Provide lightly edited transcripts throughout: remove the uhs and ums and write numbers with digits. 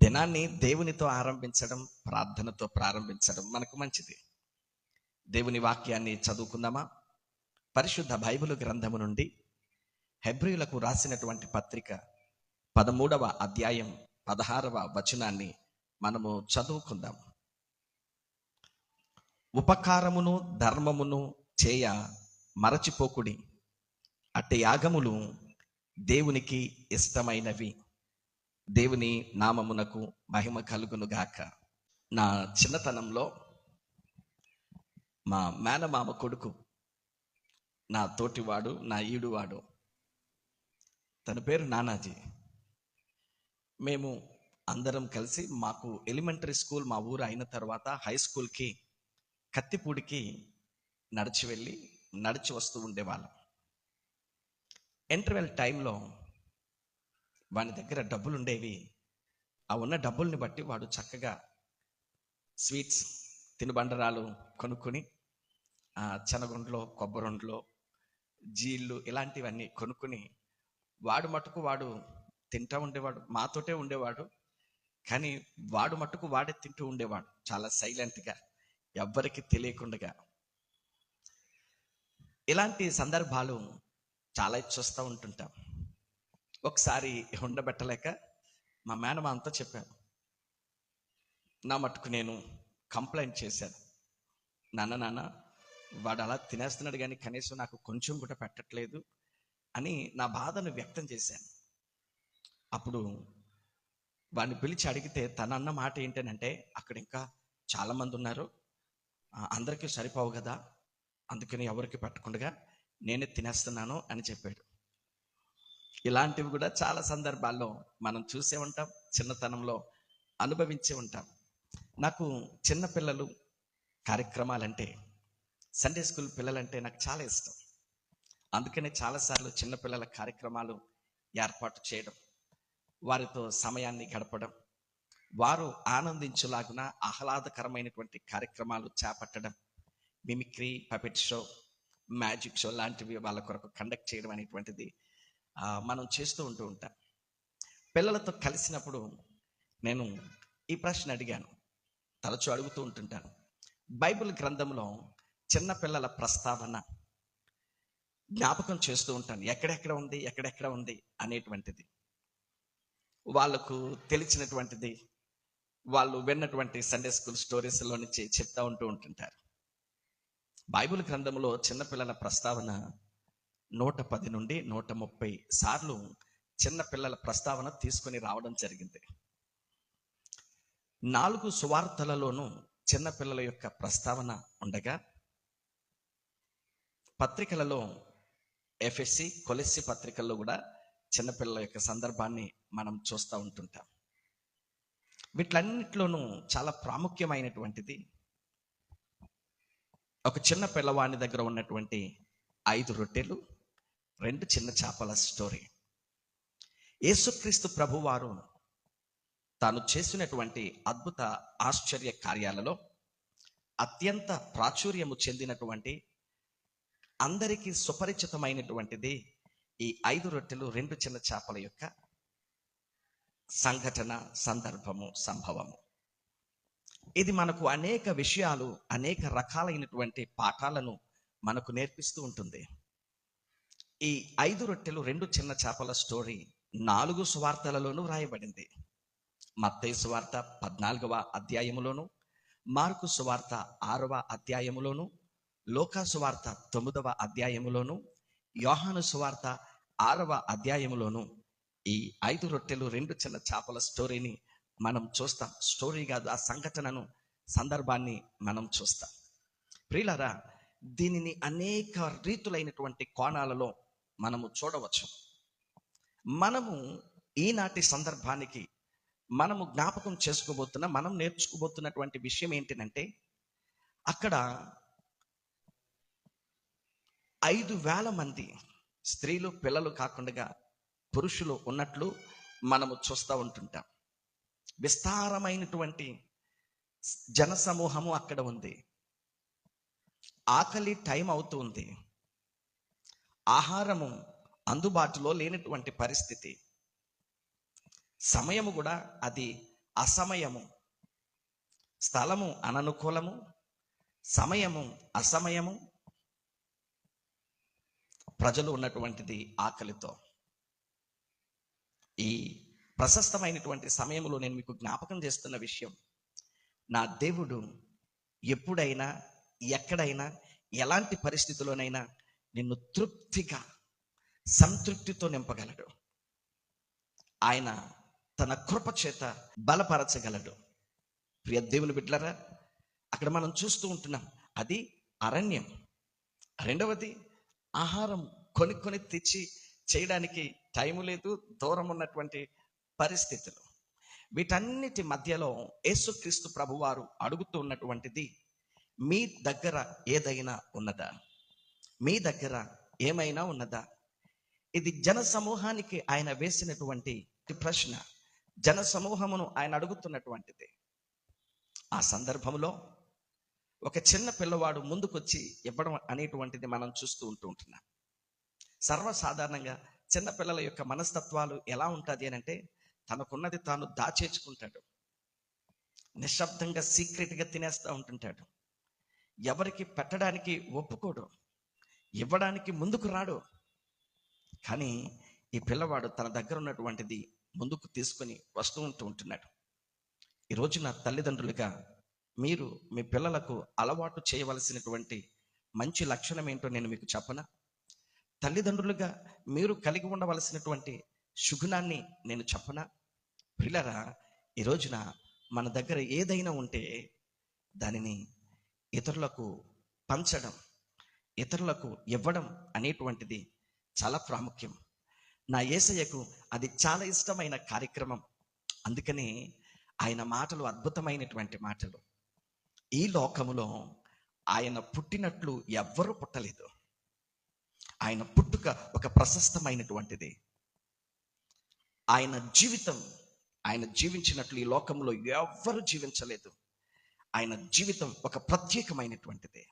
దినాన్ని దేవునితో ఆరంభించడం, ప్రార్థనతో ప్రారంభించడం మనకు మంచిది. దేవుని వాక్యాన్ని చదువుకుందామా? పరిశుద్ధ బైబిలు గ్రంథము నుండి హెబ్రీయులకు రాసినటువంటి పత్రిక 13వ అధ్యాయం 16వ వచనాన్ని మనము చదువుకుందాం. ఉపకారమును ధర్మమును చేయ మరచిపోకుడి, అట్టి యాగములు దేవునికి ఇష్టమైనవి. దేవుని నామమునకు మహిమ కలుగునుగాక. నా చిన్నతనంలో మా మేనమామ కొడుకు, నా తోటివాడు, నా ఈడువాడు, తన పేరు నానాజీ. మేము అందరం కలిసి మాకు ఎలిమెంటరీ స్కూల్ మా ఊరు అయిన తర్వాత హై స్కూల్కి కత్తిపూడికి నడిచి వస్తూ ఉండేవాళ్ళం. ఇంటర్వెల్ టైంలో వాని దగ్గర డబ్బులు ఉండేవి. ఆ ఉన్న డబ్బుల్ని బట్టి వాడు చక్కగా స్వీట్స్, తినుబండరాలు కొనుక్కొని శనగుండ్లో, కొబ్బరుండ్లో, జీళ్ళు ఇలాంటివన్నీ కొనుక్కొని వాడు మటుకు వాడు తింటూ ఉండేవాడు. మాతోటే ఉండేవాడు, కానీ వాడు మటుకు వాడే తింటూ ఉండేవాడు, చాలా సైలెంట్గా, ఎవ్వరికి తెలియకుండా. ఇలాంటి సందర్భాలు చాలా చూస్తూ ఉంటుంటాం. ఒకసారి ఉండబెట్టలేక మా మేనమామతో చెప్పాను. నా మటుకు నేను కంప్లైంట్ చేశాను. నాన్న వాడు అలా తినేస్తున్నాడు, కానీ కనీసం నాకు కొంచెం కూడా పెట్టట్లేదు అని నా బాధను వ్యక్తం చేశాను. అప్పుడు వాడిని పిలిచి అడిగితే తన అన్న మాట ఏంటనంటే, అక్కడ ఇంకా చాలామంది ఉన్నారు, అందరికీ సరిపోవు కదా, అందుకని ఎవరికి పెట్టకుండా నేనే తినేస్తున్నాను అని చెప్పాడు. ఇలాంటివి కూడా చాలా సందర్భాల్లో మనం చూసే ఉంటాం, చిన్నతనంలో అనుభవించే ఉంటాం. నాకు చిన్నపిల్లలు కార్యక్రమాలంటే, సండే స్కూల్ పిల్లలంటే నాకు చాలా ఇష్టం. అందుకనే చాలాసార్లు చిన్నపిల్లల కార్యక్రమాలు ఏర్పాటు చేయడం, వారితో సమయాన్ని గడపడం, వారు ఆనందించులాగున ఆహ్లాదకరమైనటువంటి కార్యక్రమాలు చేపట్టడం, mimicry, puppet show, magic show లాంటివి వాళ్ళ కొరకు కండక్ట్ చేయడం అనేటువంటిది మనం చేస్తూ ఉంటాం. పిల్లలతో కలిసినప్పుడు నేను ఈ ప్రశ్న అడిగాను, తరచూ అడుగుతూ ఉంటుంటాను. బైబిల్ గ్రంథంలో చిన్న పిల్లల ప్రస్తావన జ్ఞాపకం చేస్తూ ఉంటాను, ఎక్కడెక్కడ ఉంది అనేటువంటిది. వాళ్ళకు తెలిసినటువంటిది, వాళ్ళు విన్నటువంటి సండే స్కూల్ స్టోరీస్లో నుంచి చెప్తా ఉంటుంటారు. బైబిల్ గ్రంథంలో చిన్నపిల్లల ప్రస్తావన 110 నుండి 130 సార్లు చిన్నపిల్లల ప్రస్తావన తీసుకొని రావడం జరిగింది. 4 సువార్తలలోనూ చిన్నపిల్లల యొక్క ప్రస్తావన ఉండగా, పత్రికలలో ఎఫెసీ, కొలెస్సీ పత్రికల్లో కూడా చిన్నపిల్లల యొక్క సందర్భాన్ని మనం చూస్తూ ఉంటుంటాం. వీటిలన్నిటిలోనూ చాలా ప్రాముఖ్యమైనటువంటిది ఒక చిన్న పిల్లవాడి దగ్గర ఉన్నటువంటి 5 రొట్టెలు 2 చిన్న చేపల స్టోరీ. యేసుక్రీస్తు ప్రభువారు తాను చేసినటువంటి అద్భుత ఆశ్చర్య కార్యాలలో అత్యంత ప్రాచుర్యము చెందినటువంటి, అందరికీ సుపరిచితమైనటువంటిది ఈ 5 రొట్టెలు 2 చిన్న చేపల యొక్క సంఘటన, సందర్భము, సంభవము. ఇది మనకు అనేక విషయాలు, అనేక రకాలైనటువంటి పాఠాలను మనకు నేర్పిస్తూ ఉంటుంది. ఈ 5 రొట్టెలు 2 చిన్న చేపల స్టోరీ 4 సువార్తలలోనూ రాయబడింది. మత్తయి సువార్త 14వ అధ్యాయములోను, మార్కు సువార్త 6వ అధ్యాయములోను, లూకా సువార్త 9వ అధ్యాయములోను, యోహాను సువార్త 6వ అధ్యాయములోను ఈ 5 రొట్టెలు 2 చిన్న చేపల స్టోరీని మనం చూస్తాం. స్టోరీ కాదు, ఆ సంఘటనను, సందర్భాన్ని మనం చూస్తాం. ప్రియులారా, దీనిని అనేక రీతులైనటువంటి కోణాలలో మనము చూడవచ్చు. మనము ఈనాటి సందర్భానికి మనము జ్ఞాపకం చేసుకోబోతున్న, మనం నేర్చుకోబోతున్నటువంటి విషయం ఏంటంటే, అక్కడ 5,000 మంది స్త్రీలు, పిల్లలు కాకుండా పురుషులు ఉన్నట్లు మనము చూస్తూ ఉంటుంటాం. విస్తారమైనటువంటి జనసమూహము అక్కడ ఉంది. ఆకలి టైం అవుతూ ఉంది. ఆహారము అందుబాటులో లేనటువంటి పరిస్థితి. సమయము కూడా అది అసమయము, స్థలము అననుకూలము, సమయము అసమయము, ప్రజలు ఉన్నటువంటిది ఆకలితో. ఈ ప్రశస్తమైనటువంటి సమయంలో నేను మీకు జ్ఞాపకం చేస్తున్న విషయం, నా దేవుడు ఎప్పుడైనా, ఎక్కడైనా, ఎలాంటి పరిస్థితుల్లోనైనా నిన్ను తృప్తిగా, సంతృప్తితో నింపగలడు. ఆయన తన కృప చేత బలపరచగలడు. ప్రియ దేవుని బిడ్డలారా, అక్కడ మనం చూస్తూ ఉంటున్నాం, అది అరణ్యం. రెండవది, ఆహారం కొని తెచ్చి చేయడానికి టైము లేదు, దూరం ఉన్నటువంటి పరిస్థితులు. వీటన్నిటి మధ్యలో యేసుక్రీస్తు ప్రభువారు అడుగుతూ ఉన్నటువంటిది, మీ దగ్గర ఏదైనా ఉన్నదా? మీ దగ్గర ఏమైనా ఉన్నదా? ఇది జన సమూహానికి ఆయన వేసినటువంటి ప్రశ్న. జన సమూహమును ఆయన అడుగుతున్నటువంటిది. ఆ సందర్భంలో ఒక చిన్న పిల్లవాడు ముందుకొచ్చి ఇవ్వడం అనేటువంటిది మనం చూస్తూ ఉంటున్నాం. సర్వసాధారణంగా చిన్న పిల్లల యొక్క మనస్తత్వాలు ఎలా ఉంటుంది అని అంటే, తనకున్నది తాను దాచేసుకుంటాడు, నిశ్శబ్దంగా సీక్రెట్గా తినేస్తూ ఉంటుంటాడు, ఎవరికి పెట్టడానికి ఒప్పుకోడు, ఇవ్వడానికి ముందుకు రాడు. కానీ ఈ పిల్లవాడు తన దగ్గర ఉన్నటువంటిది ముందుకు తీసుకొని వస్తూ ఉంటున్నాడు. ఈ రోజున తల్లిదండ్రులుగా మీరు మీ పిల్లలకు అలవాటు చేయవలసినటువంటి మంచి లక్షణం ఏంటో నేను మీకు చెప్పనా? తల్లిదండ్రులుగా మీరు కలిగి ఉండవలసినటువంటి సుగుణాన్ని నేను చెప్పనా? పిల్లరా, ఈ రోజున మన దగ్గర ఏదైనా ఉంటే దానిని ఇతరులకు పంచడం, ఇతరులకు ఇవ్వడం అనేటువంటిది చాలా ప్రాముఖ్యం. నా యేసయ్యకు అది చాలా ఇష్టమైన కార్యక్రమం. అందుకని ఆయన మాటలు అద్భుతమైనటువంటి మాటలు. ఈ లోకములో ఆయన పుట్టినట్లు ఎవ్వరూ పుట్టలేదు. ఆయన పుట్టుక ఒక ప్రశస్తమైనటువంటిది. ఆయన జీవితం, ఆయన జీవించినట్లు ఈ లోకంలో ఎవ్వరూ జీవించలేదు. ఆయన జీవితం ఒక ప్రత్యేకమైనటువంటిది.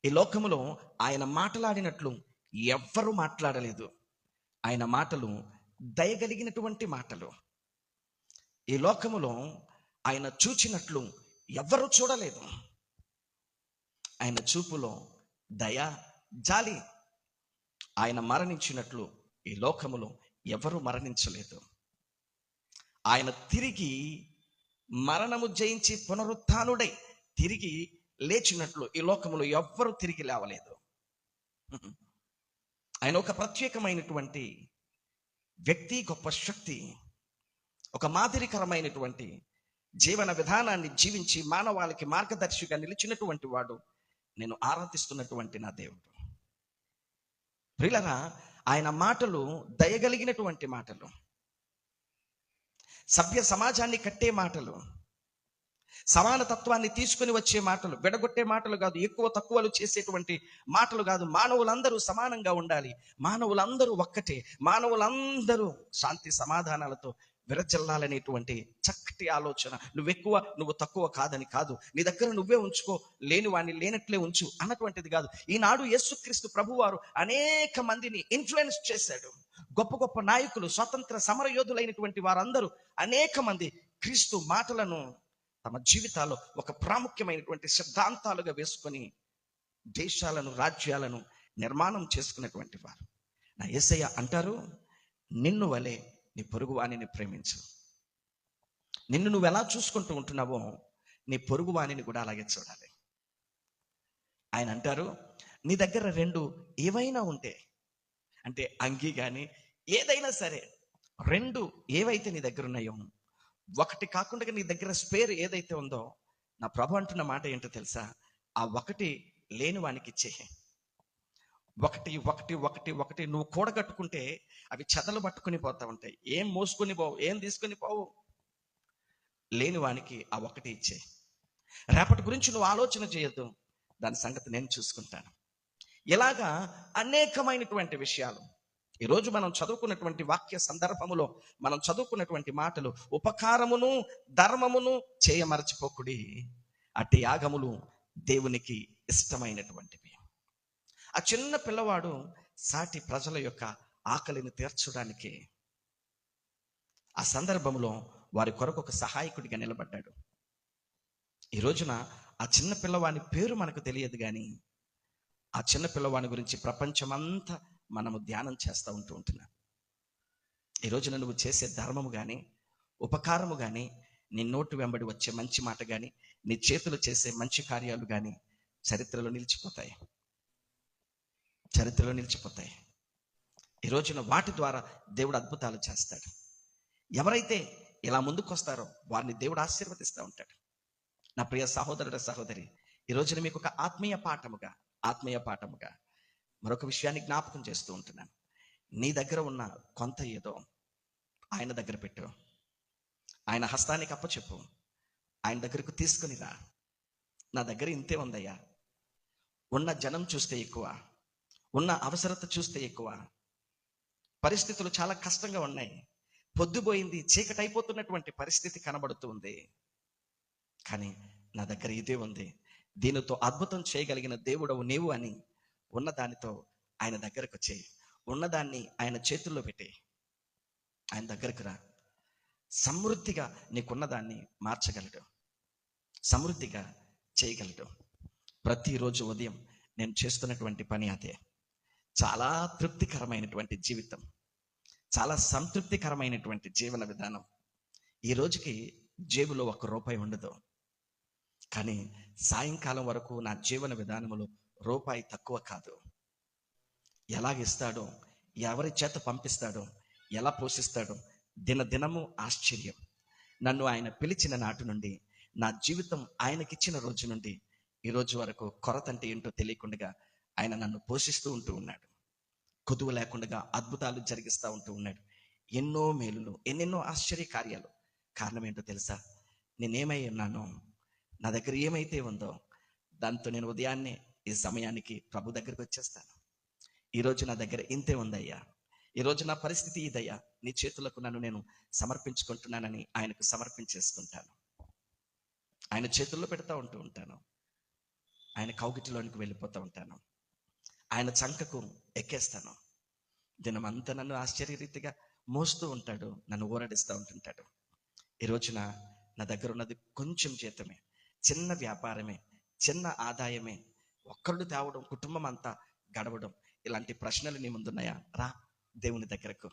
ఈ లోకములో ఆయన మాట్లాడినట్లు ఎవ్వరూ మాట్లాడలేదు. ఆయన మాటలు దయగలిగినటువంటి మాటలు. ఈ లోకములో ఆయన చూచినట్లు ఎవ్వరూ చూడలేదు. ఆయన చూపులో దయ, జాలి. ఆయన మరణించినట్లు ఈ లోకములో ఎవరు మరణించలేదు. ఆయన తిరిగి మరణము జయించి పునరుత్థానుడై తిరిగి లేచినట్లు ఈ లోకములో ఎవ్వరూ తిరిగి లేవలేదు. ఆయన ఒక ప్రత్యేకమైనటువంటి వ్యక్తి, గొప్ప శక్తి, ఒక మాదిరికరమైనటువంటి జీవన విధానాన్ని జీవించి మానవాళికి మార్గదర్శిగా నిలిచినటువంటి వాడు నేను ఆరాధిస్తున్నటువంటి నా దేవుడు. ప్రియులారా, ఆయన మాటలు దయగలిగినటువంటి మాటలు, సభ్య సమాజాన్ని కట్టే మాటలు, సమానతత్వాన్ని తీసుకుని వచ్చే మాటలు, విడగొట్టే మాటలు కాదు, ఎక్కువ తక్కువలు చేసేటువంటి మాటలు కాదు. మానవులందరూ సమానంగా ఉండాలి, మానవులందరూ ఒక్కటే, మానవులందరూ శాంతి సమాధానాలతో విరచల్లాలనేటువంటి చక్కటి ఆలోచన. నువ్వెక్కువ నువ్వు తక్కువ కాదని కాదు, నీ దగ్గర నువ్వే ఉంచుకో, లేని వాడిని లేనట్లే ఉంచు అన్నటువంటిది కాదు. ఈనాడు యేసుక్రీస్తు ప్రభువారు అనేక మందిని ఇన్ఫ్లుయెన్స్ చేశాడు. గొప్ప గొప్ప నాయకులు, స్వతంత్ర సమర యోధులైనటువంటి వారందరూ అనేక మంది క్రీస్తు మాటలను తమ జీవితాల్లో ఒక ప్రాముఖ్యమైనటువంటి సిద్ధాంతాలుగా వేసుకొని దేశాలను, రాజ్యాలను నిర్మాణం చేసుకున్నటువంటి వారు. నా యేసయ్య అంటారు, నిన్ను వలె నీ పొరుగు వాణిని ప్రేమించు. నిన్ను నువ్వు ఎలా చూసుకుంటూ ఉంటున్నావో నీ పొరుగు వాణిని కూడా అలాగే చూడాలి. ఆయన అంటారు, నీ దగ్గర రెండు ఏవైనా ఉంటే, అంటే అంగీ కానీ ఏదైనా సరే, రెండు ఏవైతే నీ దగ్గర ఉన్నాయో, ఒకటి కాకుండా నీ దగ్గర స్పేర్ ఏదైతే ఉందో, నా ప్రభు అంటున్న మాట ఏంటో తెలుసా? ఆ ఒకటి లేని వానికి ఇచ్చేయి. ఒకటి ఒకటి ఒకటి ఒకటి నువ్వు కూడగట్టుకుంటే అవి చెదలు పట్టుకుని పోతా ఉంటాయి. ఏం మోసుకొని పోవు, ఏం తీసుకొని పోవు. లేని వానికి ఆ ఒకటి ఇచ్చేయి. రేపటి గురించి నువ్వు ఆలోచన చేయొద్దు, దాని సంగతి నేను చూసుకుంటాను. ఇలాగా అనేకమైనటువంటి విషయాలు ఈరోజు మనం చదువుకున్నటువంటి వాక్య సందర్భములో మనం చదువుకున్నటువంటి మాటలు, ఉపకారమును ధర్మమును చేయమరచిపోకుడి, అట్టి యాగములు దేవునికి ఇష్టమైనటువంటివి. ఆ చిన్న పిల్లవాడు సాటి ప్రజల యొక్క ఆకలిని తీర్చడానికి ఆ సందర్భంలో వారి కొరకు ఒక సహాయకుడిగా నిలబడ్డాడు. ఈ రోజున ఆ చిన్న పిల్లవాని పేరు మనకు తెలియదు, కానీ ఆ చిన్న పిల్లవాని గురించి ప్రపంచమంతా మనము ధ్యానం చేస్తూ ఉంటున్నాం. ఈ రోజున నువ్వు చేసే ధర్మము కానీ, ఉపకారము కానీ, నీ నోటు వెంబడి వచ్చే మంచి మాట కానీ, నీ చేతులు చేసే మంచి కార్యాలు కానీ చరిత్రలో నిలిచిపోతాయి. చరిత్రలో నిలిచిపోతాయి. ఈ రోజున వాటి ద్వారా దేవుడు అద్భుతాలు చేస్తాడు. ఎవరైతే ఇలా ముందుకొస్తారో వారిని దేవుడు ఆశీర్వదిస్తూ ఉంటాడు. నా ప్రియ సహోదరుడు, సహోదరి, ఈ రోజున మీకు ఒక ఆత్మీయ పాఠముగా మరొక విషయాన్ని జ్ఞాపకం చేస్తూ ఉంటున్నాను. నీ దగ్గర ఉన్న కొంత ఏదో ఆయన దగ్గర పెట్టు. ఆయన హస్తానికి అప్పచెప్పు. ఆయన దగ్గరకు తీసుకుని రా. నా దగ్గర ఇంతే ఉందయ్యా. ఉన్న జనం చూస్తే ఎక్కువ, ఉన్న అవసరత చూస్తే ఎక్కువ, పరిస్థితులు చాలా కష్టంగా ఉన్నాయి, పొద్దుపోయింది, చీకటి అయిపోతున్నటువంటి పరిస్థితి కనబడుతూ ఉంది. కానీ నా దగ్గర ఇదే ఉంది, దీనితో అద్భుతం చేయగలిగిన దేవుడవు నీవు అని ఉన్నదానితో ఆయన దగ్గరకు వచ్చేయి. ఉన్నదాన్ని ఆయన చేతుల్లో పెట్టి ఆయన దగ్గరకు రా. సమృద్ధిగా నీకున్నదాన్ని మార్చగలడు, సమృద్ధిగా చేయగలడు. ప్రతిరోజు ఉదయం నేను చేస్తున్నటువంటి పని అదే. చాలా తృప్తికరమైనటువంటి జీవితం, చాలా సంతృప్తికరమైనటువంటి జీవన విధానం. ఈ రోజుకి జేబులో ₹1 ఉండదు, కానీ సాయంకాలం వరకు నా జీవన విధానంలో రూపాయి తక్కువ కాదు. ఎలాగిస్తాడో, ఎవరి చేత పంపిస్తాడో, ఎలా పోషిస్తాడో దినదినము ఆశ్చర్యం. నన్ను ఆయన పిలిచిన నాటి నుండి, నా జీవితం ఆయనకిచ్చిన రోజు నుండి ఈ రోజు వరకు కొరత అంటే ఏంటో తెలియకుండా ఆయన నన్ను పోషిస్తూ ఉంటూ ఉన్నాడు. కొదువు లేకుండా అద్భుతాలు జరిగిస్తూ ఉంటూ ఉన్నాడు. ఎన్నో మేలులు, ఎన్నెన్నో ఆశ్చర్య కార్యాలు. కారణం ఏంటో తెలుసా? నేనేమై ఉన్నానో, నా దగ్గర ఏమైతే ఉందో దాంతో నేను ఉదయాన్నే ఈ సమయానికి ప్రభు దగ్గరికి వచ్చేస్తాను. ఈరోజు నా దగ్గర ఇంతే ఉందయ్యా, ఈరోజు నా పరిస్థితి ఇదయ్యా, నీ చేతులకు నన్ను నేను సమర్పించుకుంటున్నానని ఆయనకు సమర్పించేసుకుంటాను. ఆయన చేతుల్లో పెడతా ఉంటూ ఉంటాను. ఆయన కౌగిటిలోనికి వెళ్ళిపోతూ ఉంటాను. ఆయన చంకకు ఎక్కేస్తాను. దినమంతా నన్ను ఆశ్చర్యరీతిగా మోస్తూ ఉంటాడు, నన్ను ఊరడిస్తూ ఉంటుంటాడు. ఈ రోజున నా దగ్గర ఉన్నది కొంచెం జీతమే, చిన్న వ్యాపారమే, చిన్న ఆదాయమే. ఒక్కళ్ళు తేవడం, కుటుంబం అంతా గడవడం, ఇలాంటి ప్రశ్నలు నీ ముందున్నాయా? రా దేవుని దగ్గరకు,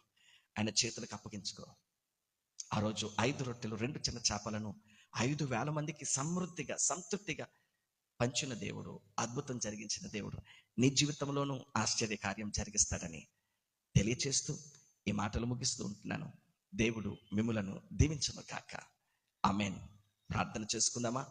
ఆయన చేతులకు అప్పగించుకో. ఆ రోజు 5 రొట్టెలు 2 చిన్న చేపలను 5,000 మందికి సమృద్ధిగా, సంతృప్తిగా పంచిన దేవుడు, అద్భుతం జరిగించిన దేవుడు నీ జీవితంలోనూ ఆశ్చర్య కార్యం జరిగిస్తాడని తెలియచేస్తూ ఈ మాటలు ముగిస్తూ ఉంటున్నాను. దేవుడు మిమ్ములను దీవించును గాక. ఆమేన్. ప్రార్థన చేసుకుందామా?